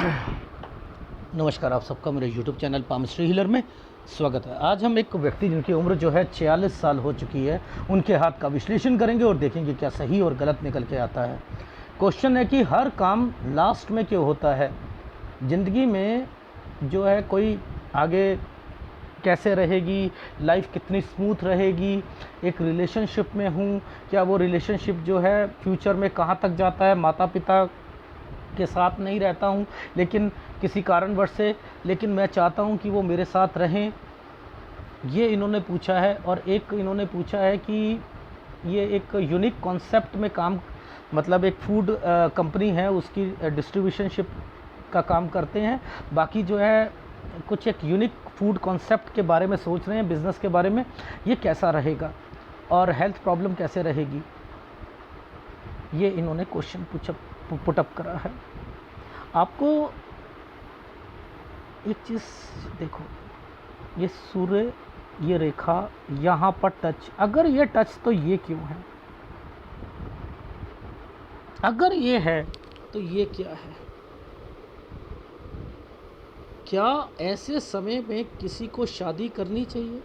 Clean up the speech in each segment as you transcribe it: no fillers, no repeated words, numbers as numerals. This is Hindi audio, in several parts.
नमस्कार, आप सबका मेरे YouTube चैनल पामिस्ट्री हीलर में स्वागत है। आज हम एक व्यक्ति जिनकी उम्र जो है 46 साल हो चुकी है, उनके हाथ का विश्लेषण करेंगे और देखेंगे क्या सही और गलत निकल के आता है। क्वेश्चन है कि हर काम लास्ट में क्यों होता है? ज़िंदगी में जो है कोई आगे कैसे रहेगी, लाइफ कितनी स्मूथ रहेगी, एक रिलेशनशिप में हूँ, क्या वो रिलेशनशिप जो है फ्यूचर में कहाँ तक जाता है? माता पिता के साथ नहीं रहता हूँ लेकिन किसी कारणवश से, लेकिन मैं चाहता हूँ कि वो मेरे साथ रहें, ये इन्होंने पूछा है। और एक इन्होंने पूछा है कि ये एक यूनिक कॉन्सेप्ट में काम, मतलब एक फूड कंपनी है, उसकी डिस्ट्रीब्यूशनशिप का काम करते हैं। बाकी जो है कुछ एक यूनिक फूड कॉन्सेप्ट के बारे में सोच रहे हैं, बिज़नेस के बारे में, ये कैसा रहेगा और हेल्थ प्रॉब्लम कैसे रहेगी, ये इन्होंने क्वेश्चन पुटअप करा है। आपको एक चीज़ देखो, ये सूर्य, ये रेखा यहाँ पर टच, अगर ये टच तो ये क्यों है? अगर ये है तो ये क्या है? क्या ऐसे समय में किसी को शादी करनी चाहिए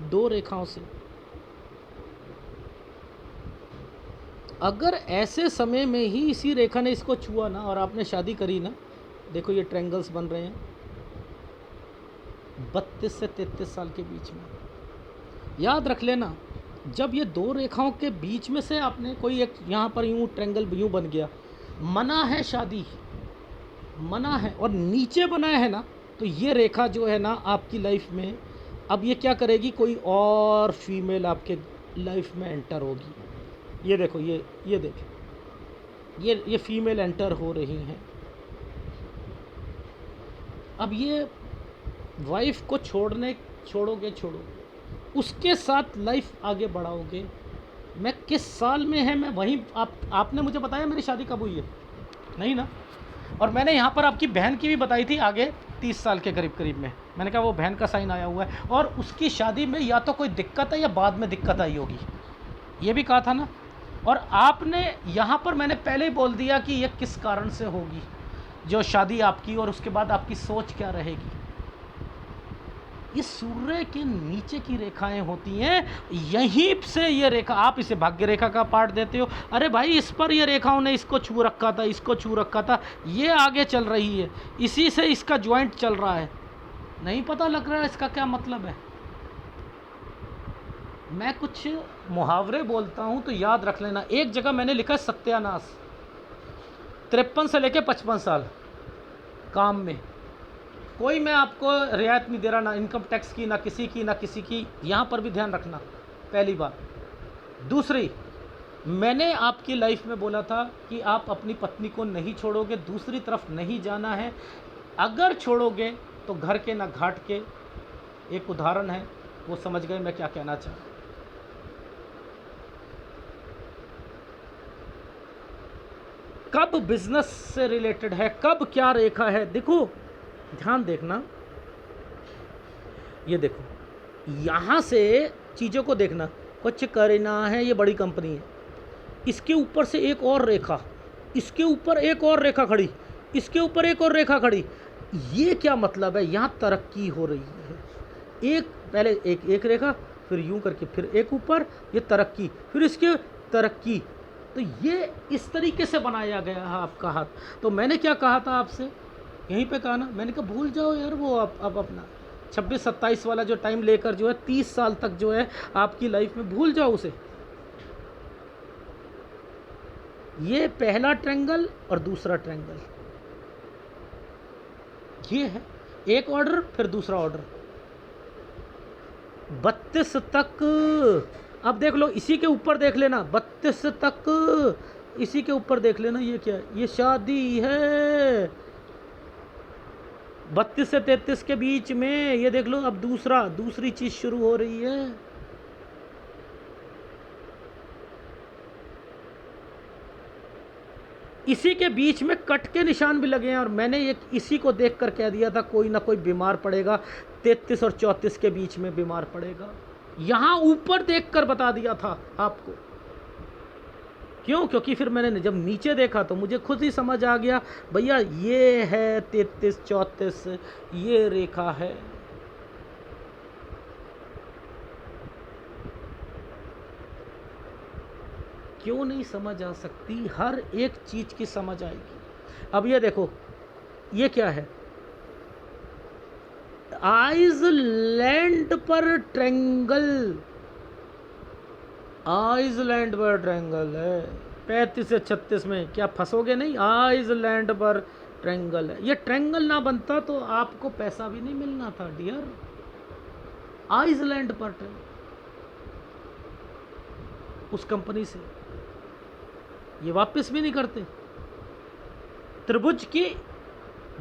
दो रेखाओं से? अगर ऐसे समय में ही इसी रेखा ने इसको छुआ ना और आपने शादी करी ना, देखो ये ट्रायंगल्स बन रहे हैं 32 से 33 साल के बीच में। याद रख लेना, जब ये दो रेखाओं के बीच में से आपने कोई एक यहाँ पर यूँ ट्रायंगल यूँ बन गया, मना है शादी, मना है, और नीचे बनाया है ना, तो ये रेखा जो है ना आपकी लाइफ में अब ये क्या करेगी, कोई और फीमेल आपके लाइफ में एंटर होगी। ये देखो, ये देखो, ये फीमेल एंटर हो रही हैं। अब ये वाइफ को छोड़ोगे, उसके साथ लाइफ आगे बढ़ाओगे। मैं किस साल में है, मैं वहीं आपने मुझे बताया मेरी शादी कब हुई है, नहीं ना? और मैंने यहाँ पर आपकी बहन की भी बताई थी आगे 30 साल के करीब में। मैंने कहा वो बहन का साइन आया हुआ है और उसकी शादी में या तो कोई दिक्कत है या बाद में दिक्कत आई होगी, ये भी कहा था ना। और आपने यहाँ पर मैंने पहले ही बोल दिया कि ये किस कारण से होगी जो शादी आपकी, और उसके बाद आपकी सोच क्या रहेगी। ये सूर्य के नीचे की रेखाएं होती हैं, यहीं से ये रेखा, आप इसे भाग्य रेखा का पार्ट देते हो, अरे भाई इस पर ये रेखाओं ने इसको छू रखा था, इसको छू रखा था, ये आगे चल रही है, इसी से इसका ज्वाइंट चल रहा है। नहीं पता लग रहा है इसका क्या मतलब है? मैं कुछ मुहावरे बोलता हूँ तो याद रख लेना। एक जगह मैंने लिखा सत्यानाश, 53 से लेके 55 साल काम में कोई मैं आपको रियायत नहीं दे रहा, ना इनकम टैक्स की, ना किसी की, यहाँ पर भी ध्यान रखना, पहली बात। दूसरी, मैंने आपकी लाइफ में बोला था कि आप अपनी पत्नी को नहीं छोड़ोगे, दूसरी तरफ नहीं जाना है, अगर छोड़ोगे तो घर के ना घाट के। एक उदाहरण है, वो समझ गए मैं क्या कहना चाह रहा हूँ। कब बिजनेस से रिलेटेड है, कब क्या रेखा है, देखो ध्यान देखना, ये देखो यहाँ से चीज़ों को देखना। कुछ करना है, ये बड़ी कंपनी है, इसके ऊपर से एक और रेखा, इसके ऊपर एक और रेखा खड़ी, इसके ऊपर एक और रेखा खड़ी, ये क्या मतलब है? यहाँ तरक्की हो रही है। एक पहले एक रेखा, फिर यूं करके फिर एक ऊपर, ये तरक्की, फिर इसके तरक्की, तो ये इस तरीके से बनाया गया है आपका हाथ। तो मैंने क्या कहा था आपसे, यहीं पे कहा ना, मैंने कहा भूल जाओ यार वो अब अपना 26-27 वाला जो टाइम लेकर जो है 30 साल तक जो है आपकी लाइफ में, भूल जाओ उसे। ये पहला ट्रायंगल और दूसरा ट्रायंगल, ये है एक ऑर्डर फिर दूसरा ऑर्डर, 32 तक। अब देख लो, इसी के ऊपर देख लेना, 32 तक इसी के ऊपर देख लेना, ये क्या है? ये शादी है। 32 से 33 के बीच में ये देख लो, अब दूसरी चीज़ शुरू हो रही है। इसी के बीच में कट के निशान भी लगे हैं, और मैंने ये इसी को देखकर कह दिया था कोई ना कोई बीमार पड़ेगा, 33 और 34 के बीच में बीमार पड़ेगा। यहाँ ऊपर देखकर बता दिया था आपको क्यों? क्योंकि फिर मैंने जब नीचे देखा तो मुझे खुद ही समझ आ गया, भैया ये है 33-34, ये रेखा है। क्यों नहीं समझ आ सकती? हर एक चीज की समझ आएगी। अब ये देखो, ये क्या है? आइसलैंड पर ट्रायंगल, आइसलैंड पर ट्रायंगल है 35 से 36 में, क्या फंसोगे नहीं? आइसलैंड पर ट्रायंगल है। ये ट्रायंगल ना बनता तो आपको पैसा भी नहीं मिलना था डियर। आइसलैंड पर ट्रायंगल, उस कंपनी से ये वापस भी नहीं करते। त्रिभुज की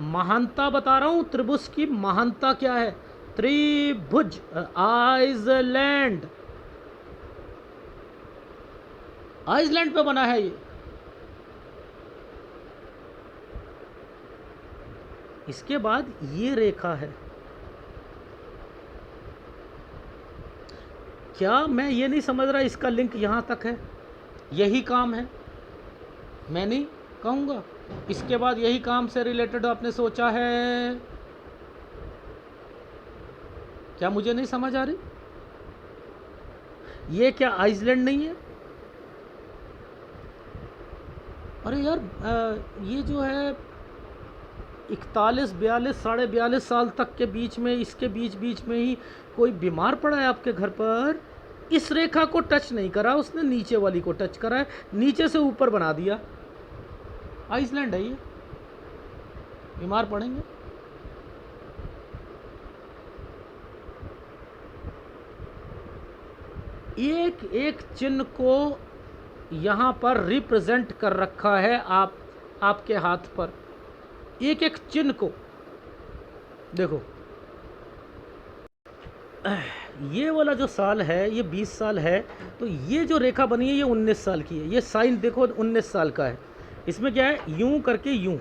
महानता बता रहा हूं, त्रिभुज की महानता क्या है? त्रिभुज, आइसलैंड, आइसलैंड पे बना है ये। इसके बाद ये रेखा है। क्या मैं ये नहीं समझ रहा इसका लिंक यहां तक है? यही काम है, मैं नहीं कहूंगा। इसके बाद यही काम से रिलेटेड आपने सोचा है? क्या मुझे नहीं समझ आ रही? ये क्या आइसलैंड नहीं है? अरे यार, ये जो है 41, 42, 42.5 साल तक के बीच में, इसके बीच में ही कोई बीमार पड़ा है आपके घर पर, इस रेखा को टच नहीं करा उसने, नीचे वाली को टच करा है, नीचे से ऊपर बना दिया। आइसलैंड है ये, बीमार पड़ेंगे। एक एक चिन्ह को यहां पर रिप्रेजेंट कर रखा है आपके हाथ पर, एक एक चिन्ह को देखो। ये वाला जो साल है ये 20 साल है, तो ये जो रेखा बनी है ये 19 साल की है। ये साइन देखो 19 साल का है। इसमें क्या है? यूं करके यूं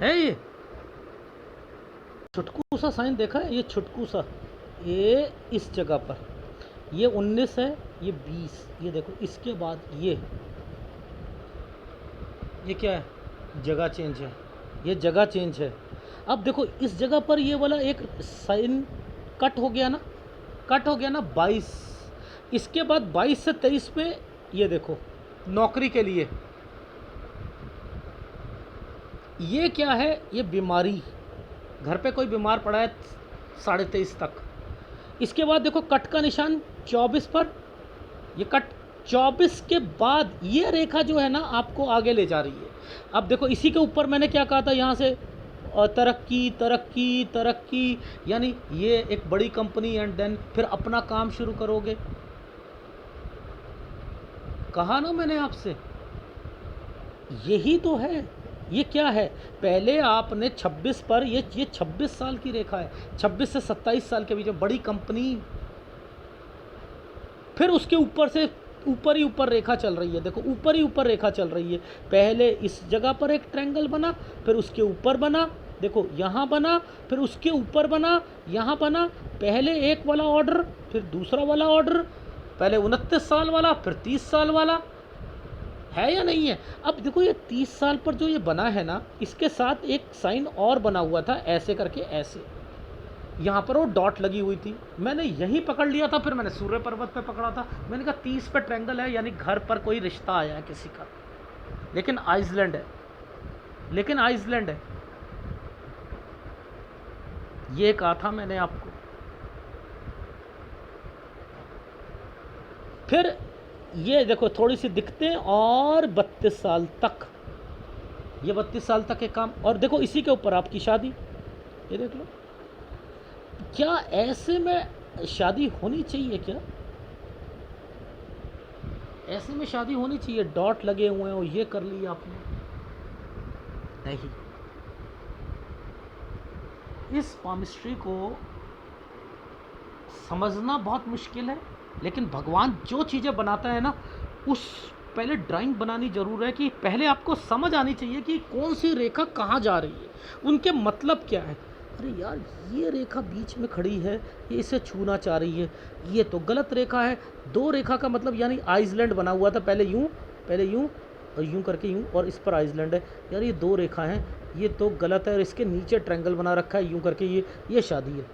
है, ये छुटकू सा साइन देखा है? ये छुटकू सा, ये इस जगह पर ये 19 है, ये 20, ये देखो। इसके बाद ये क्या है? जगह चेंज है, ये जगह चेंज है। अब देखो इस जगह पर ये वाला एक साइन कट हो गया ना, कट हो गया ना 22। इसके बाद 22 से 23 पे ये देखो नौकरी के लिए, ये क्या है? ये बीमारी, घर पे कोई बीमार पड़ा है 23.5 तक। इसके बाद देखो कट का निशान 24 पर, ये कट 24 के बाद ये रेखा जो है ना आपको आगे ले जा रही है। अब देखो इसी के ऊपर मैंने क्या कहा था, यहाँ से तरक्की तरक्की तरक्की, यानी ये एक बड़ी कंपनी एंड देन फिर अपना काम शुरू करोगे। कहा ना मैंने आपसे, यही तो है। ये क्या है? पहले आपने 26 पर, ये 26 साल की रेखा है, 26 से 27 साल के बीच में बड़ी कंपनी, फिर उसके ऊपर से ऊपर ही ऊपर रेखा चल रही है। देखो ऊपर ही ऊपर रेखा चल रही है। पहले इस जगह पर एक ट्रायंगल बना, फिर उसके ऊपर बना, देखो यहाँ बना, फिर उसके ऊपर बना, यहाँ बना। पहले एक वाला ऑर्डर, फिर दूसरा वाला ऑर्डर, पहले 29 साल वाला, फिर 30 साल वाला, है या नहीं है? अब देखो ये 30 साल पर जो ये बना है ना, इसके साथ एक साइन और बना हुआ था, ऐसे करके ऐसे, यहाँ पर वो डॉट लगी हुई थी। मैंने यही पकड़ लिया था, फिर मैंने सूर्य पर्वत पे पकड़ा था। मैंने कहा 30 पे ट्रायंगल है, यानी घर पर कोई रिश्ता आया है किसी का। लेकिन आइसलैंड है, लेकिन आइसलैंड है, ये कहा था मैंने आपको। फिर ये देखो थोड़ी सी दिखते हैं, और 32 साल तक, ये 32 साल तक के काम। और देखो इसी के ऊपर आपकी शादी, ये देख लो। क्या ऐसे में शादी होनी चाहिए? क्या ऐसे में शादी होनी चाहिए? डॉट लगे हुए हैं और ये कर लिया आपने, नहीं। इस पामिस्ट्री को समझना बहुत मुश्किल है, लेकिन भगवान जो चीज़ें बनाता है ना, उस पहले ड्राइंग बनानी ज़रूर है, कि पहले आपको समझ आनी चाहिए कि कौन सी रेखा कहाँ जा रही है, उनके मतलब क्या है। अरे यार ये रेखा बीच में खड़ी है, ये इसे छूना चाह रही है, ये तो गलत रेखा है। दो रेखा का मतलब, यानी आइसलैंड बना हुआ था पहले यूं, पहले यूँ और यूँ करके यूँ, और इस पर आइसलैंड है। यार ये दो रेखा हैं, ये तो गलत है, और इसके नीचे ट्रायंगल बना रखा है यूँ करके, ये शादी है।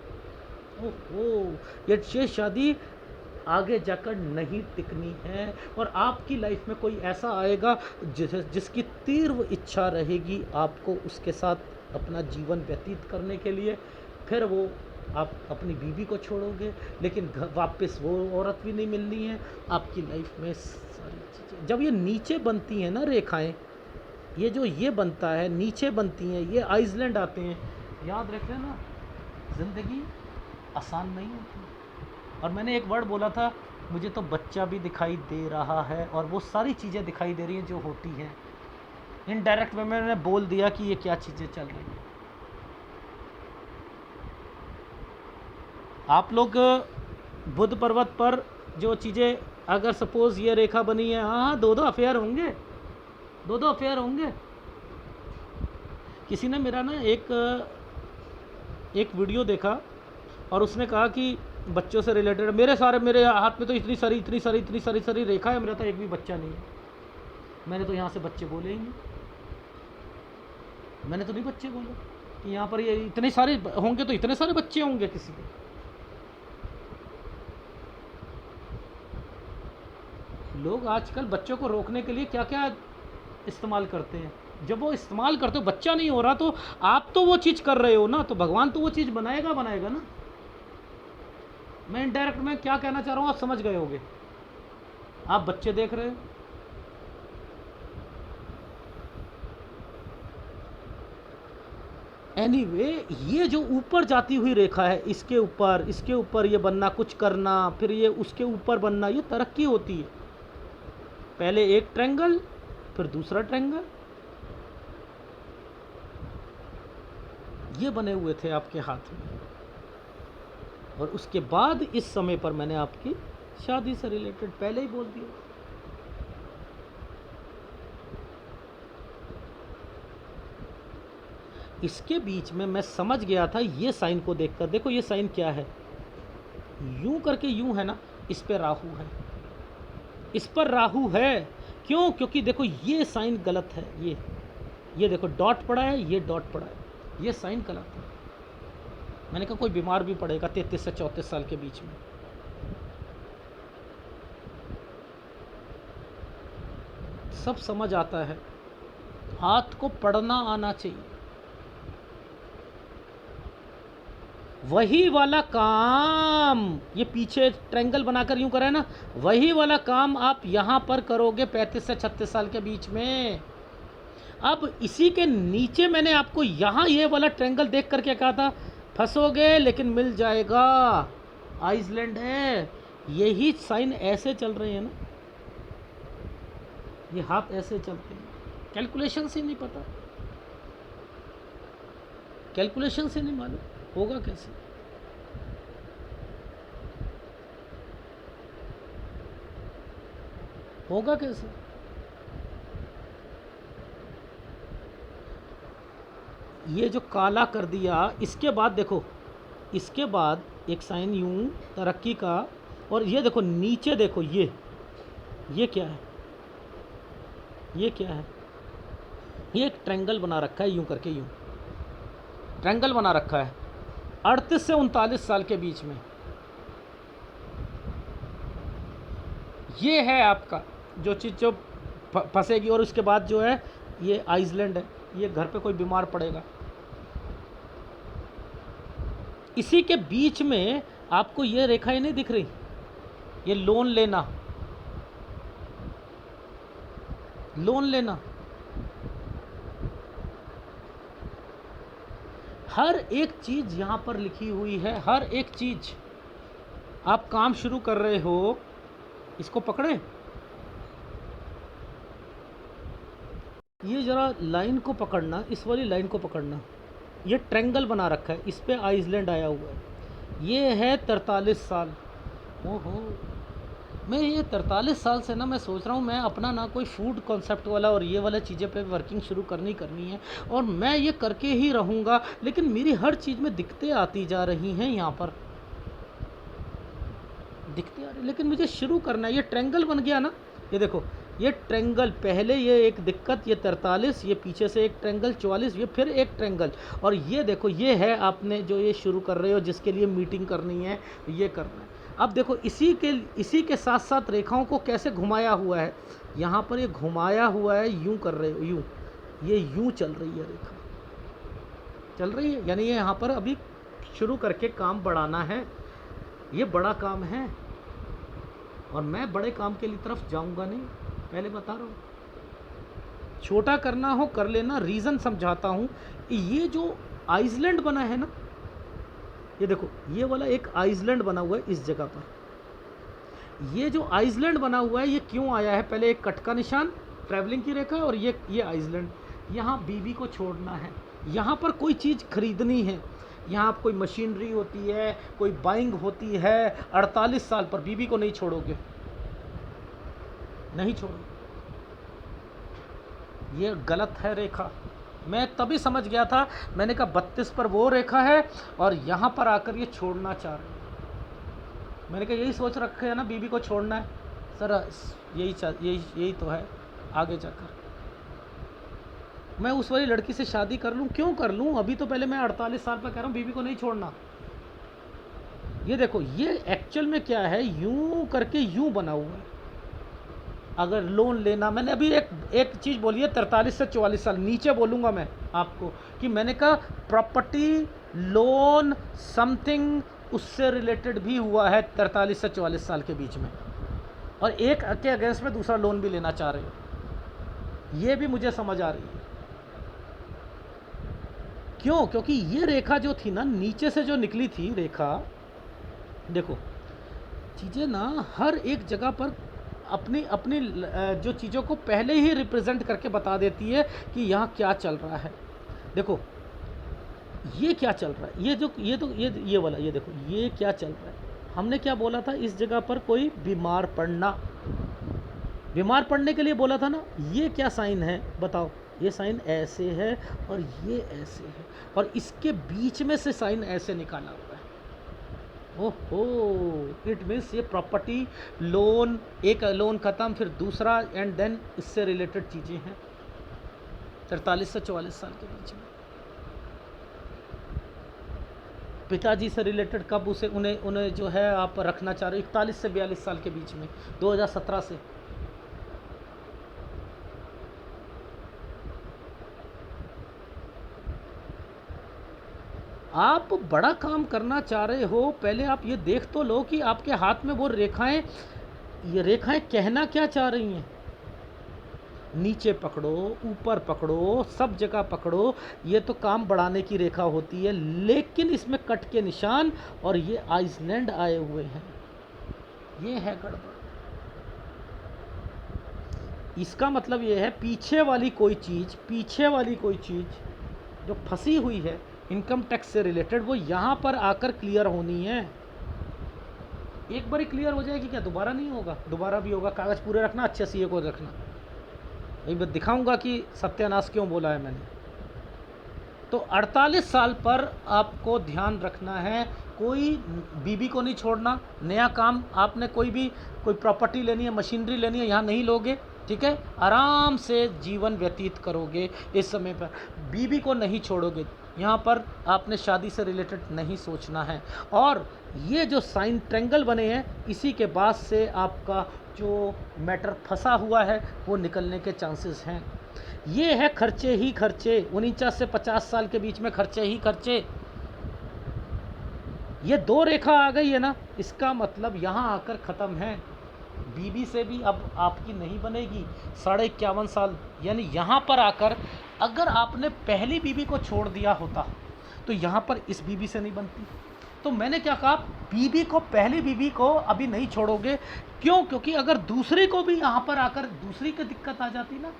ओहो, ये शादी आगे जाकर नहीं टिकनी है। और आपकी लाइफ में कोई ऐसा आएगा जिसकी तीव्र इच्छा रहेगी आपको उसके साथ अपना जीवन व्यतीत करने के लिए, फिर वो आप अपनी बीवी को छोड़ोगे, लेकिन वापस वो औरत भी नहीं मिलनी है आपकी लाइफ में। सारी चीज़ें जब ये नीचे बनती हैं ना रेखाएं, ये जो ये बनता है नीचे बनती हैं, ये आइसलैंड आते हैं, याद रख लेना ज़िंदगी आसान नहीं होती। और मैंने एक वर्ड बोला था, मुझे तो बच्चा भी दिखाई दे रहा है, और वो सारी चीज़ें दिखाई दे रही हैं जो होती हैं। इनडायरेक्ट में मैंने बोल दिया कि ये क्या चीज़ें चल रही हैं। आप लोग बुद्ध पर्वत पर जो चीज़ें, अगर सपोज़ ये रेखा बनी है, हाँ दो अफेयर होंगे, दो अफेयर होंगे। किसी ने मेरा ना एक वीडियो देखा और उसने कहा कि बच्चों से रिलेटेड, मेरे हाथ में तो इतनी सारी रेखा है, मेरा तो एक भी बच्चा नहीं है। मैंने तो यहाँ से बच्चे बोले ही नहीं, मैंने तो नहीं बच्चे बोले कि यहाँ पर ये इतने सारे होंगे, तो इतने सारे बच्चे होंगे किसी के। लोग आजकल बच्चों को रोकने के लिए क्या क्या इस्तेमाल करते हैं। जब वो इस्तेमाल करते हो, बच्चा नहीं हो रहा, तो आप तो वो चीज़ कर रहे हो ना, तो भगवान तो वो चीज़ बनाएगा ना। मैं इनडायरेक्ट में क्या कहना चाह रहा हूँ आप समझ गए होगे। आप बच्चे देख रहे हो, एनीवे ये जो ऊपर जाती हुई रेखा है, इसके ऊपर ये बनना, कुछ करना, फिर ये उसके ऊपर बनना, ये तरक्की होती है। पहले एक ट्रायंगल, फिर दूसरा ट्रायंगल, ये बने हुए थे आपके हाथ में। और उसके बाद इस समय पर मैंने आपकी शादी से रिलेटेड पहले ही बोल दिया। इसके बीच में मैं समझ गया था, ये साइन को देखकर, देखो ये साइन क्या है, यूं करके यूं है ना, इस पे राहु है, इस पर राहु है। क्यों? क्योंकि देखो ये साइन गलत है, ये देखो डॉट पड़ा है, ये डॉट पड़ा है, ये साइन गलत है। मैंने कहा कोई बीमार भी पड़ेगा 33 से 34 साल के बीच में। सब समझ आता है, हाथ को पढ़ना आना चाहिए। वही वाला काम ये पीछे ट्रायंगल बनाकर यूं करा है ना, वही वाला काम आप यहां पर करोगे 35 से 36 साल के बीच में। अब इसी के नीचे मैंने आपको यहां ये वाला ट्रायंगल देख करके कहा था, फंसोगे लेकिन मिल जाएगा, आइसलैंड है। यही साइन ऐसे चल रहे हैं ना, ये हाथ ऐसे चलते हैं, कैलकुलेशन से नहीं पता, कैलकुलेशन से नहीं मालूम होगा कैसे। होगा कैसे? ये जो काला कर दिया, इसके बाद देखो, इसके बाद एक साइन यूं तरक्की का, और ये देखो नीचे देखो, ये क्या है, ये क्या है, ये एक ट्रायंगल बना रखा है यूं करके, यूं ट्रायंगल बना रखा है 38 से 39 साल के बीच में। ये है आपका जो चीज़ जो फंसेगी। और उसके बाद जो है ये आइसलैंड है, ये घर पे कोई बीमार पड़ेगा। इसी के बीच में आपको ये रेखाएं नहीं दिख रही, ये लोन लेना, लोन लेना, हर एक चीज़ यहाँ पर लिखी हुई है, हर एक चीज़। आप काम शुरू कर रहे हो, इसको पकड़े, ये ज़रा लाइन को पकड़ना, इस वाली लाइन को पकड़ना, ये ट्रायंगल बना रखा है, इस पे आइसलैंड आया हुआ है। ये है 43 साल। ओहो, मैं ये 43 साल से ना मैं सोच रहा हूँ मैं अपना ना कोई फूड कॉन्सेप्ट वाला और ये वाला चीज़ें पे वर्किंग शुरू करनी है, और मैं ये करके ही रहूँगा। लेकिन मेरी हर चीज़ में दिक्कतें आती जा रही हैं, यहाँ पर दिक्कतें आ रही, लेकिन मुझे शुरू करना है। ये ट्रायंगल बन गया ना, ये देखो, ये ट्रेंगल, पहले ये एक दिक्कत, ये 43, ये पीछे से एक ट्रेंगल 44, ये फिर एक ट्रेंगल, और ये देखो ये है आपने जो ये शुरू कर रहे हो जिसके लिए मीटिंग करनी है, ये करना है। अब देखो इसी के साथ साथ रेखाओं को कैसे घुमाया हुआ है, यहाँ पर ये घुमाया हुआ है, यूं कर रहे हो, यूं, ये यूं चल रही है रेखा, चल रही है, यानी ये यहाँ पर अभी शुरू करके काम बढ़ाना है, ये बड़ा काम है, और मैं बड़े काम के लिए तरफ जाऊंगा नहीं, पहले बता रहा हूँ। छोटा करना हो कर लेना, रीज़न समझाता हूँ। ये जो आइसलैंड बना है ना, ये देखो ये वाला एक आइसलैंड बना हुआ है इस जगह पर। ये जो आइसलैंड बना हुआ है ये क्यों आया है, पहले एक कट का निशान, ट्रैवलिंग की रेखा, और ये आइसलैंड। यहाँ बीबी को छोड़ना है, यहाँ पर कोई चीज़ खरीदनी है, यहाँ कोई मशीनरी होती है, कोई बाइंग होती है। 48 साल पर बीबी को नहीं छोड़ोगे, नहीं छोड़ोगे, ये गलत है रेखा। मैं तभी समझ गया था, मैंने कहा 32 पर वो रेखा है और यहाँ पर आकर ये छोड़ना चाह रहे हैं। मैंने कहा यही सोच रखे है ना, बीबी को छोड़ना है सर, यही तो है। आगे जाकर मैं उस वाली लड़की से शादी कर लूँ, क्यों कर लूँ, अभी तो पहले मैं 48 साल पर कह रहा हूँ बीबी को नहीं छोड़ना। ये देखो ये एक्चुअल में क्या है, यूं करके यूं बना हुआ है। अगर लोन लेना, मैंने अभी एक चीज़ बोली है, 43 से 44 साल, नीचे बोलूँगा मैं आपको कि मैंने कहा प्रॉपर्टी लोन समथिंग उससे रिलेटेड भी हुआ है 43 से 44 साल के बीच में, और एक के अगेंस्ट में दूसरा लोन भी लेना चाह रहे हो, ये भी मुझे समझ आ रही है। क्यों, क्योंकि ये रेखा जो थी ना, नीचे से जो निकली थी रेखा, देखो चीज़ें ना हर एक जगह पर अपनी अपनी जो चीज़ों को पहले ही रिप्रेजेंट करके बता देती है कि यहाँ क्या चल रहा है। देखो ये क्या चल रहा है, ये वाला, ये देखो ये क्या चल रहा है। हमने क्या बोला था, इस जगह पर कोई बीमार पड़ना, बीमार पड़ने के लिए बोला था ना। ये क्या साइन है बताओ, ये साइन ऐसे है और ये ऐसे है, और इसके बीच में से साइन ऐसे निकाला हुआ है। ओहो, इट मीन्स ये प्रॉपर्टी लोन, एक लोन ख़त्म, फिर दूसरा, एंड देन इससे रिलेटेड चीज़ें हैं 43 से 44 साल के बीच में। पिताजी से रिलेटेड कब उन्हें जो है आप रखना चाह रहे हो, 41 से 42 साल के बीच में, 2017 से। आप बड़ा काम करना चाह रहे हो, पहले आप ये देख तो लो कि आपके हाथ में वो रेखाएं, ये रेखाएं कहना क्या चाह रही हैं। नीचे पकड़ो, ऊपर पकड़ो, सब जगह पकड़ो, ये तो काम बढ़ाने की रेखा होती है, लेकिन इसमें कट के निशान और ये आइसलैंड आए हुए हैं, ये है गड़बड़। इसका मतलब ये है पीछे वाली कोई चीज़ जो फंसी हुई है इनकम टैक्स से रिलेटेड, वो यहाँ पर आकर क्लियर होनी है। एक बार ही क्लियर हो जाएगी क्या, दोबारा नहीं होगा, दोबारा भी होगा। कागज़ पूरे रखना, अच्छे सीए को रखना, एक बार दिखाऊंगा कि सत्यानाश क्यों बोला है मैंने। तो 48 साल पर आपको ध्यान रखना है, कोई बीबी को नहीं छोड़ना। नया काम आपने कोई प्रॉपर्टी लेनी है, मशीनरी लेनी है, यहाँ नहीं लोगे, ठीक है। आराम से जीवन व्यतीत करोगे इस समय पर, बीबी को नहीं छोड़ोगे। यहाँ पर आपने शादी से रिलेटेड नहीं सोचना है। और ये जो साइन ट्रेंगल बने हैं, इसी के बाद से आपका जो मैटर फंसा हुआ है वो निकलने के चांसेस हैं। ये है खर्चे ही खर्चे, 49 से 50 साल के बीच में खर्चे ही खर्चे। ये दो रेखा आ गई है ना, इसका मतलब यहाँ आकर ख़त्म है। बीबी से भी अब आपकी नहीं बनेगी 51.5 साल, यानी यहाँ पर आकर अगर आपने पहली बीबी को छोड़ दिया होता तो यहाँ पर इस बीबी से नहीं बनती। तो मैंने क्या कहा, पहली बीबी को अभी नहीं छोड़ोगे। क्यों, क्योंकि अगर दूसरी को भी यहाँ पर आकर दूसरी की दिक्कत आ जाती ना,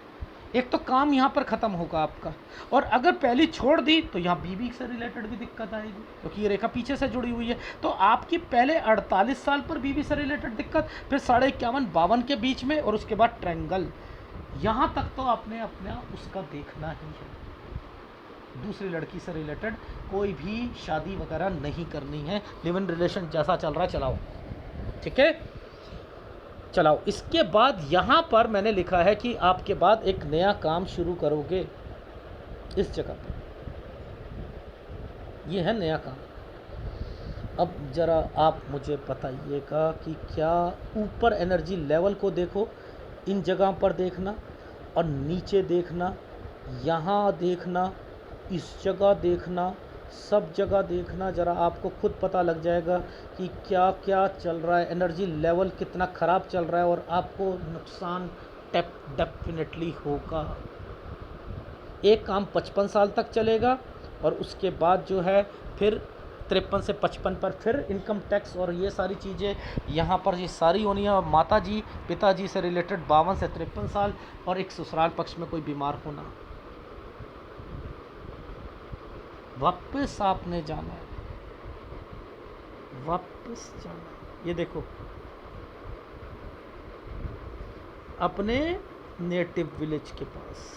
एक तो काम यहाँ पर ख़त्म होगा आपका, और अगर पहली छोड़ दी तो यहाँ बीबी से रिलेटेड भी दिक्कत आएगी, क्योंकि ये रेखा पीछे से जुड़ी हुई है। तो आपकी पहले 48 साल पर बीबी से रिलेटेड दिक्कत, फिर 51.5-52 के बीच में, और उसके बाद ट्रायंगल। यहाँ तक तो आपने अपना उसका देखना ही है। दूसरी लड़की से रिलेटेड कोई भी शादी वगैरह नहीं करनी है, लिव इन रिलेशन जैसा चल रहा है चलाओ, ठीक है। चलाओ। इसके बाद यहाँ पर मैंने लिखा है कि आपके बाद एक नया काम शुरू करोगे इस जगह पर, ये है नया काम। अब ज़रा आप मुझे बताइएगा कि क्या ऊपर एनर्जी लेवल को देखो, इन जगह पर देखना और नीचे देखना, यहाँ देखना, इस जगह देखना, सब जगह देखना, ज़रा आपको खुद पता लग जाएगा कि क्या क्या चल रहा है, एनर्जी लेवल कितना ख़राब चल रहा है और आपको नुकसान डेफिनेटली होगा। एक काम 55 साल तक चलेगा और उसके बाद जो है फिर 53 से 55 पर फिर इनकम टैक्स और ये सारी चीज़ें यहाँ पर ये सारी होनी है। और माता जी पिताजी से रिलेटेड 52 से 53 साल और एक ससुराल पक्ष में कोई बीमार होना। वापस आपने जाना है, वापस जाना है। ये देखो अपने नेटिव विलेज के पास।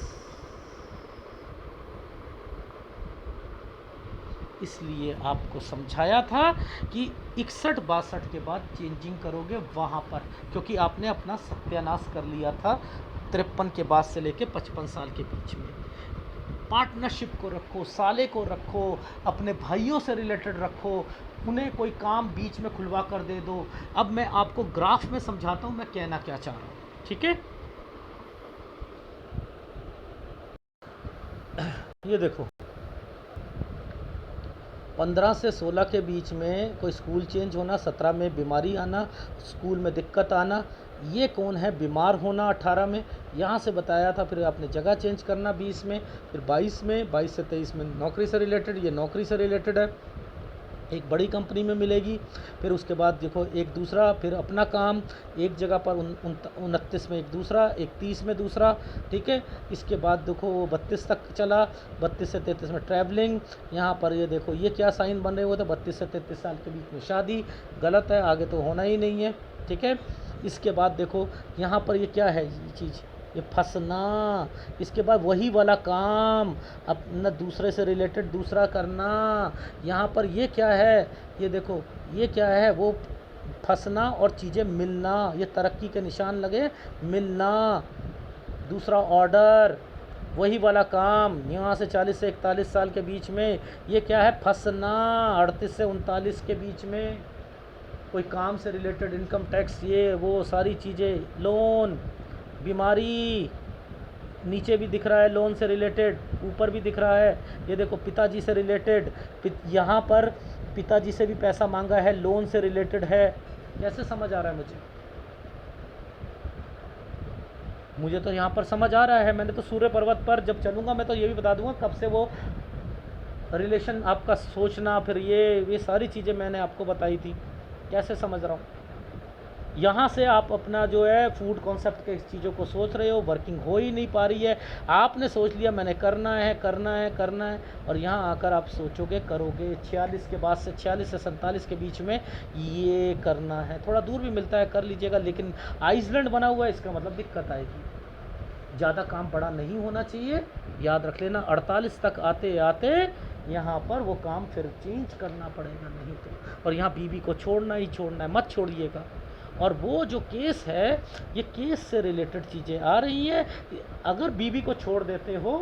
इसलिए आपको समझाया था कि 61-62 के बाद चेंजिंग करोगे वहाँ पर, क्योंकि आपने अपना सत्यानाश कर लिया था 53 के बाद से लेके 55 साल के बीच में। पार्टनरशिप को रखो, साले को रखो, अपने भाइयों से रिलेटेड रखो, उन्हें कोई काम बीच में खुलवा कर दे दो। अब मैं आपको ग्राफ में समझाता हूँ मैं कहना क्या चाह रहा हूँ, ठीक है। ये देखो 15 से 16 के बीच में कोई स्कूल चेंज होना, 17 में बीमारी आना, स्कूल में दिक्कत आना, ये कौन है, बीमार होना 18 में, यहाँ से बताया था। फिर आपने जगह चेंज करना 20 में, फिर 22 में, 22 से 23 में नौकरी से रिलेटेड, ये नौकरी से रिलेटेड है, एक बड़ी कंपनी में मिलेगी। फिर उसके बाद देखो एक दूसरा, फिर अपना काम एक जगह पर 29 में एक दूसरा, 31 में दूसरा, ठीक है। इसके बाद देखो 32 तक चला, 32 से 33 में ट्रैवलिंग। यहाँ पर ये देखो ये क्या साइन बन रहे हुए थे, 32 से 33 साल के बीच में शादी, गलत है, आगे तो होना ही नहीं है, ठीक है। इसके बाद देखो यहाँ पर ये क्या है, ये चीज़, ये फंसना। इसके बाद वही वाला काम अपना दूसरे से रिलेटेड दूसरा करना। यहाँ पर ये क्या है, ये देखो ये क्या है, वो फंसना और चीज़ें मिलना, ये तरक्की के निशान लगे, मिलना। दूसरा ऑर्डर, वही वाला काम यहाँ से 40 से 41 साल के बीच में, ये क्या है, फंसना। 38 से 39 के बीच में कोई काम से रिलेटेड, इनकम टैक्स, ये वो सारी चीज़ें, लोन, बीमारी, नीचे भी दिख रहा है लोन से रिलेटेड, ऊपर भी दिख रहा है। ये देखो पिताजी से रिलेटेड, यहाँ पर पिताजी से भी पैसा मांगा है, लोन से रिलेटेड है। कैसे समझ आ रहा है मुझे तो यहाँ पर समझ आ रहा है। मैंने तो सूर्य पर्वत पर जब चलूँगा मैं तो ये भी बता दूँगा कब से वो रिलेशन आपका सोचना, फिर ये सारी चीज़ें मैंने आपको बताई थी। कैसे समझ रहा हूँ, यहाँ से आप अपना जो है फूड कॉन्सेप्ट के चीज़ों को सोच रहे हो, वर्किंग हो ही नहीं पा रही है। आपने सोच लिया मैंने करना है करना है करना है, और यहाँ आकर आप सोचोगे करोगे। 46 के बाद से 46 से 47 के बीच में ये करना है। थोड़ा दूर भी मिलता है, कर लीजिएगा, लेकिन आइसलैंड बना हुआ है, इसका मतलब दिक्कत आएगी। ज़्यादा काम बड़ा नहीं होना चाहिए, याद रख लेना। 48 तक आते आते यहाँ पर वो काम फिर चेंज करना पड़ेगा, नहीं तो। और यहाँ बीवी को छोड़ना ही छोड़ना है, मत छोड़िएगा। और वो जो केस है, ये केस से रिलेटेड चीज़ें आ रही है। अगर बीवी को छोड़ देते हो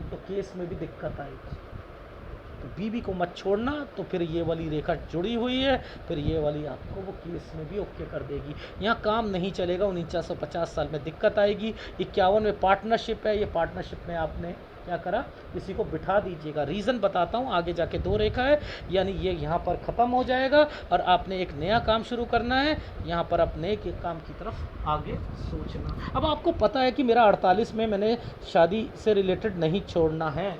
तो केस में भी दिक्कत आएगी, तो बीवी को मत छोड़ना। तो फिर ये वाली रेखा जुड़ी हुई है, फिर ये वाली आपको वो केस में भी ओके कर देगी। यहाँ काम नहीं चलेगा, 4950 साल में दिक्कत आएगी। 51 में पार्टनरशिप है, ये पार्टनरशिप में आपने क्या करा, किसी को बिठा दीजिएगा। रीज़न बताता हूँ, आगे जाके 2 रेखा है, यानी ये यहाँ पर ख़त्म हो जाएगा और आपने एक नया काम शुरू करना है। यहाँ पर अपने के काम की तरफ आगे सोचना। अब आपको पता है कि मेरा 48 में मैंने शादी से रिलेटेड नहीं छोड़ना है,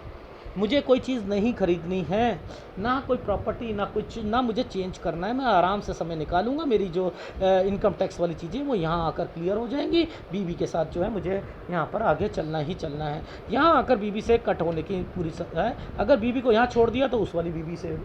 मुझे कोई चीज़ नहीं खरीदनी है, ना कोई प्रॉपर्टी, ना कुछ, ना मुझे चेंज करना है। मैं आराम से समय निकालूंगा, मेरी जो इनकम टैक्स वाली चीज़ें वो यहाँ आकर क्लियर हो जाएंगी। बीवी के साथ जो है मुझे यहाँ पर आगे चलना ही चलना है। यहाँ आकर बीवी से कट होने की पूरी है। अगर बीवी को यहाँ छोड़ दिया तो उस वाली बीवी से,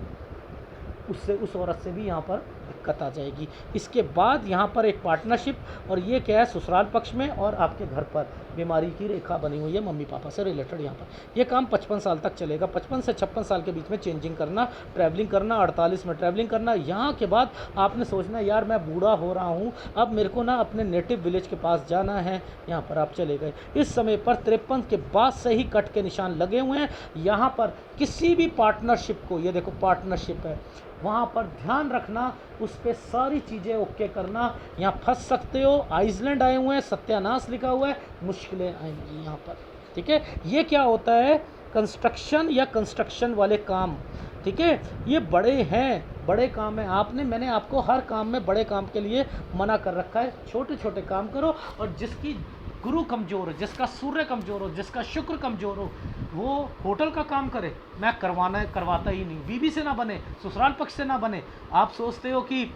उससे, उस औरत से भी यहाँ पर दिक्कत आ जाएगी। इसके बाद यहाँ पर एक पार्टनरशिप, और ये क्या है, ससुराल पक्ष में और आपके घर पर बीमारी की रेखा बनी हुई है मम्मी पापा से रिलेटेड। यहाँ पर ये काम 55 साल तक चलेगा। 55 से 56 साल के बीच में चेंजिंग करना, ट्रैवलिंग करना, 48 में ट्रैवलिंग करना। यहाँ के बाद आपने सोचना यार मैं बूढ़ा हो रहा हूँ, अब मेरे को ना अपने नेटिव विलेज के पास जाना है। यहाँ पर आप चले गए। इस समय पर 53 के बाद से ही कट के निशान लगे हुए हैं। यहाँ पर किसी भी पार्टनरशिप को, ये देखो पार्टनरशिप है, वहाँ पर ध्यान रखना, उस पर सारी चीज़ें ओके करना। यहाँ फंस सकते हो। आइसलैंड आए हुए हैं, सत्यानाश लिखा हुआ है, मुश्किलें आएंगी यहाँ पर। ठीक है, ये क्या होता है, कंस्ट्रक्शन या कंस्ट्रक्शन वाले काम। ठीक है, ये बड़े हैं, बड़े काम है। मैंने आपको हर काम में बड़े काम के लिए मना कर रखा है। छोटे छोटे काम करो, और जिसकी गुरु कमज़ोर हो, जिसका सूर्य कमज़ोर हो, जिसका शुक्र कमज़ोर हो, वो होटल का काम करे। मैं करवाता ही नहीं। बीवी से ना बने, ससुराल पक्ष से ना बने। आप सोचते हो कि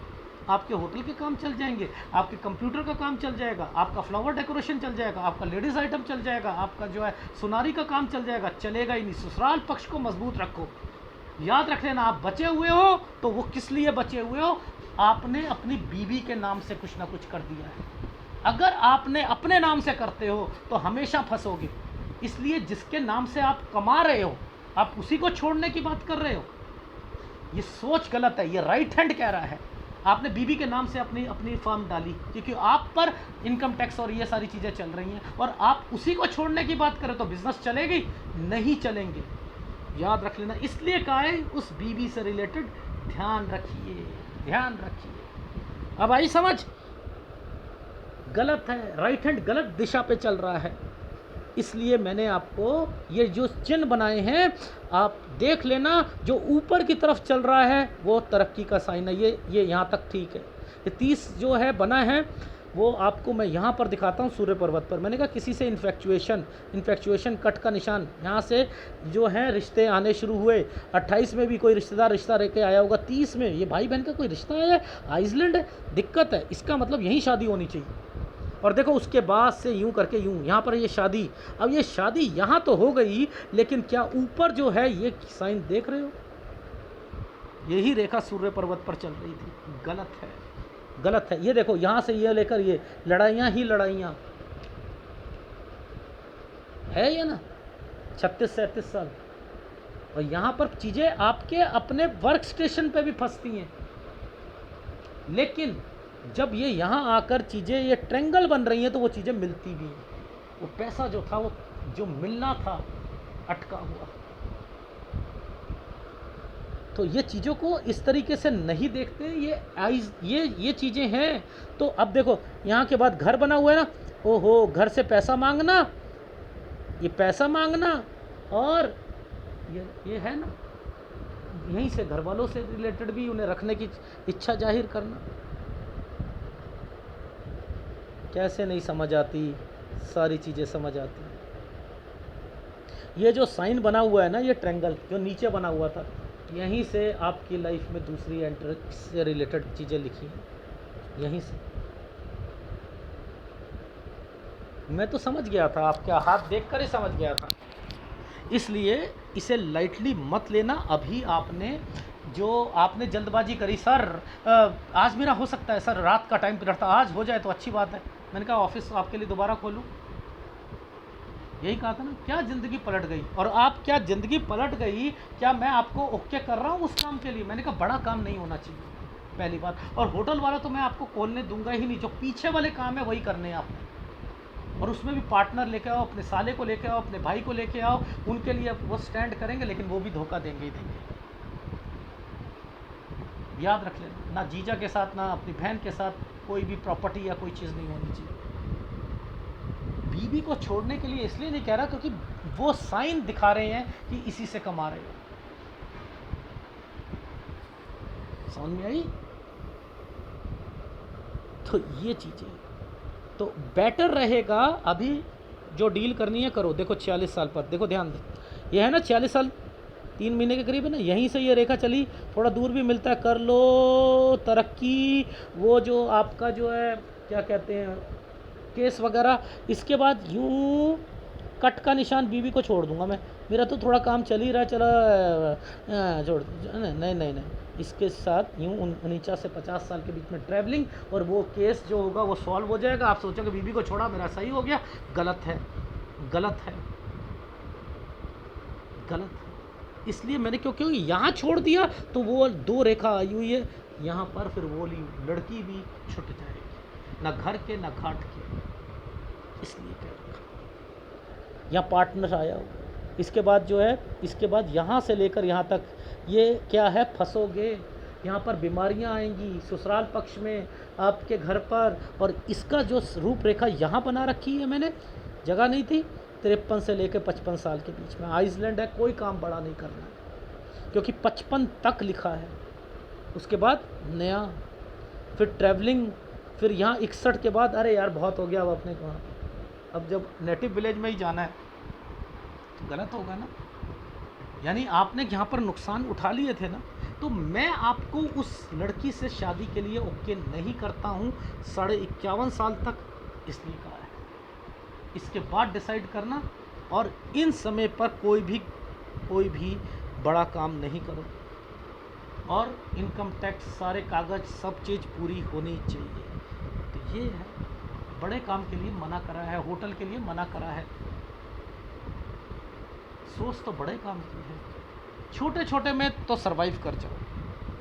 आपके होटल के काम चल जाएंगे, आपके कंप्यूटर का काम चल जाएगा, आपका फ्लावर डेकोरेशन चल जाएगा, आपका लेडीज़ आइटम चल जाएगा, आपका जो है सुनारी का काम चल जाएगा, चलेगा ही नहीं। ससुराल पक्ष को मजबूत रखो। याद रख लेना, आप बचे हुए हो तो वो किस लिए बचे हुए हो, आपने अपनी बीवी के नाम से कुछ ना कुछ कर दिया है। अगर आपने अपने नाम से करते हो तो हमेशा फंसोगे। इसलिए जिसके नाम से आप कमा रहे हो, आप उसी को छोड़ने की बात कर रहे हो। ये सोच गलत है। ये राइट हैंड कह रहा है, आपने बीबी के नाम से अपनी फर्म डाली, क्योंकि आप पर इनकम टैक्स और ये सारी चीज़ें चल रही हैं, और आप उसी को छोड़ने की बात करें तो बिजनेस चलेगी नहीं, चलेंगे। याद रख लेना। इसलिए कहा है उस बीबी से रिलेटेड ध्यान रखिए, ध्यान रखिए। अब आई समझ? गलत है, राइट हैंड गलत दिशा पे चल रहा है। इसलिए मैंने आपको ये जो चिन्ह बनाए हैं आप देख लेना। जो ऊपर की तरफ चल रहा है वो तरक्की का साइन है। ये यहाँ तक ठीक है। ये 30 जो है बना है वो आपको मैं यहाँ पर दिखाता हूँ सूर्य पर्वत पर। मैंने कहा किसी से इन्फेक्चुएशन कट का निशान यहाँ से जो है रिश्ते आने शुरू हुए। 28 में भी कोई रिश्तेदार रिश्ता लेके आया होगा। 30 में ये भाई बहन का कोई रिश्ता आया है, आइसलैंड है, दिक्कत है, इसका मतलब यहीं शादी होनी चाहिए। और देखो उसके बाद से यूं करके यूं यहाँ पर ये शादी। अब ये शादी यहाँ तो हो गई, लेकिन क्या ऊपर जो है ये साइन देख रहे हो, यही रेखा सूर्य पर्वत पर चल रही थी। गलत है, गलत है। ये देखो यहाँ से ये लेकर ये लड़ाइयाँ ही लड़ाइयाँ है ये ना, 36-37 साल। और यहाँ पर चीज़ें आपके अपने वर्क स्टेशन पे भी फंसती हैं। लेकिन जब ये यहाँ आकर चीज़ें ये ट्रेंगल बन रही हैं तो वो चीज़ें मिलती भी हैं। वो पैसा जो था, वो जो मिलना था, अटका हुआ। तो ये चीज़ों को इस तरीके से नहीं देखते। ये चीज़ें हैं। तो अब देखो यहाँ के बाद घर बना हुआ है ना, ओहो, घर से पैसा मांगना, ये पैसा मांगना, और ये है ना, यहीं से घर वालों से रिलेटेड भी उन्हें रखने की इच्छा जाहिर करना। कैसे नहीं समझ आती, सारी चीज़ें समझ आती। ये जो साइन बना हुआ है ना, ये ट्रायंगल जो नीचे बना हुआ था, यहीं से आपकी लाइफ में दूसरी एंट्री से रिलेटेड चीज़ें लिखी हैं, यहीं से। मैं तो समझ गया था, आपका हाथ देखकर ही समझ गया था। इसलिए इसे लाइटली मत लेना। अभी आपने जल्दबाजी करी, सर आज मेरा हो सकता है, सर रात का टाइम पीरियड था, आज हो जाए तो अच्छी बात है। मैंने कहा ऑफिस आपके लिए दोबारा खोलूँ, यही कहा था ना। क्या ज़िंदगी पलट गई, और आप क्या ज़िंदगी पलट गई, क्या मैं आपको ओके कर रहा हूँ उस काम के लिए? मैंने कहा बड़ा काम नहीं होना चाहिए, पहली बात। और होटल वाला तो मैं आपको खोलने दूंगा ही नहीं। जो पीछे वाले काम है वही करने हैं आपने, और उसमें भी पार्टनर लेके आओ, अपने साले को लेके आओ, अपने भाई को लेके आओ, उनके लिए वो स्टैंड करेंगे, लेकिन वो भी धोखा देंगे ही देंगे। याद रख लेना, ना जीजा के साथ, ना अपनी बहन के साथ कोई भी प्रॉपर्टी या कोई चीज़ नहीं होनी चाहिए। बीवी को छोड़ने के लिए इसलिए नहीं कह रहा क्योंकि वो साइन दिखा रहे हैं कि इसी से कमा रहे हो। समझ में आई? तो ये चीज़ें तो बेटर रहेगा। अभी जो डील करनी है करो। देखो 46 साल पर देखो, ध्यान दे, ये है ना 46 साल 3 महीने के करीब है ना, यहीं से ये रेखा चली, थोड़ा दूर भी मिलता है, कर लो तरक्की। वो जो आपका जो है क्या कहते हैं केस वगैरह, इसके बाद यूँ कट का निशान बीवी को छोड़ दूंगा मैं, मेरा तो थोड़ा काम चल ही रहा है, चला छोड़ नहीं नहीं नहीं नहीं, इसके साथ यूँ 49 से 50 साल के बीच में ट्रैवलिंग, और वो केस जो होगा वो सॉल्व हो जाएगा। आप सोचोगे बीबी को छोड़ा मेरा सही हो गया, गलत है, गलत है, गलत है। इसलिए मैंने क्योंकि यहाँ छोड़ दिया तो वो 2 रेखा आई हुई है यहाँ पर, फिर वो लड़की भी छुट जाएगी, ना घर के ना घाट के, इसलिए कह रखा। यहाँ पार्टनर आया हो, इसके बाद जो है, इसके बाद यहाँ से लेकर यहाँ तक ये क्या है, फंसोगे। यहाँ पर बीमारियाँ आएंगी ससुराल पक्ष में आपके घर पर, और इसका जो रूपरेखा यहाँ बना रखी है मैंने, जगह नहीं थी, 53 से लेकर 55 साल के बीच में आइसलैंड है, कोई काम बड़ा नहीं करना है क्योंकि 55 तक लिखा है। उसके बाद नया, फिर ट्रैवलिंग, फिर यहाँ 61 के बाद अरे यार बहुत हो गया, अब अपने को अब जब नेटिव विलेज में ही जाना है तो गलत होगा ना। यानी आपने यहाँ पर नुकसान उठा लिए थे ना, तो मैं आपको उस लड़की से शादी के लिए ओके नहीं करता हूँ 51.5 साल तक, इसलिए कहा है। इसके बाद डिसाइड करना, और इन समय पर कोई भी बड़ा काम नहीं करो, और इनकम टैक्स सारे कागज़ सब चीज़ पूरी होनी चाहिए। तो ये है, बड़े काम के लिए मना करा है, होटल के लिए मना करा है, सोच तो बड़े काम की है, छोटे छोटे में तो सरवाइव कर जाओ।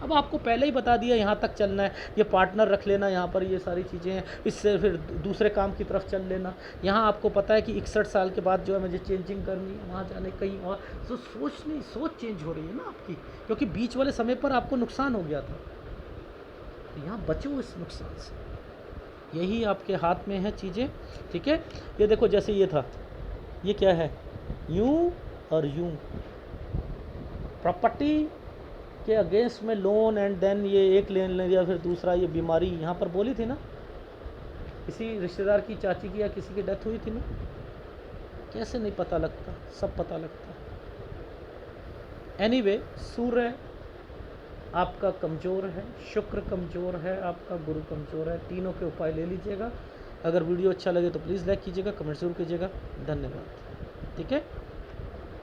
अब आपको पहले ही बता दिया यहाँ तक चलना है, ये पार्टनर रख लेना, यहाँ पर ये सारी चीज़ें हैं, इससे फिर दूसरे काम की तरफ चल लेना। यहाँ आपको पता है कि 61 साल के बाद जो है मुझे चेंजिंग करनी है, वहाँ जाने कहीं और, तो सोच चेंज हो रही है ना आपकी, क्योंकि बीच वाले समय पर आपको नुकसान हो गया था, तो यहाँ बचो इस नुकसान से, यही आपके हाथ में है चीज़ें, ठीक है। ये देखो जैसे ये था, ये क्या है, यूँ और यूँ, प्रॉपर्टी के अगेंस्ट में लोन, एंड देन ये एक लेन ले लिया, फिर दूसरा ये बीमारी यहाँ पर बोली थी ना, किसी रिश्तेदार की, चाची की या किसी की डेथ हुई थी ना, कैसे नहीं पता लगता, सब पता लगता। एनीवे, सूर्य आपका कमज़ोर है, शुक्र कमज़ोर है, आपका गुरु कमज़ोर है, तीनों के उपाय ले लीजिएगा। अगर वीडियो अच्छा लगे तो प्लीज़ लाइक कीजिएगा, कमेंट जरूर कीजिएगा। धन्यवाद, ठीक है।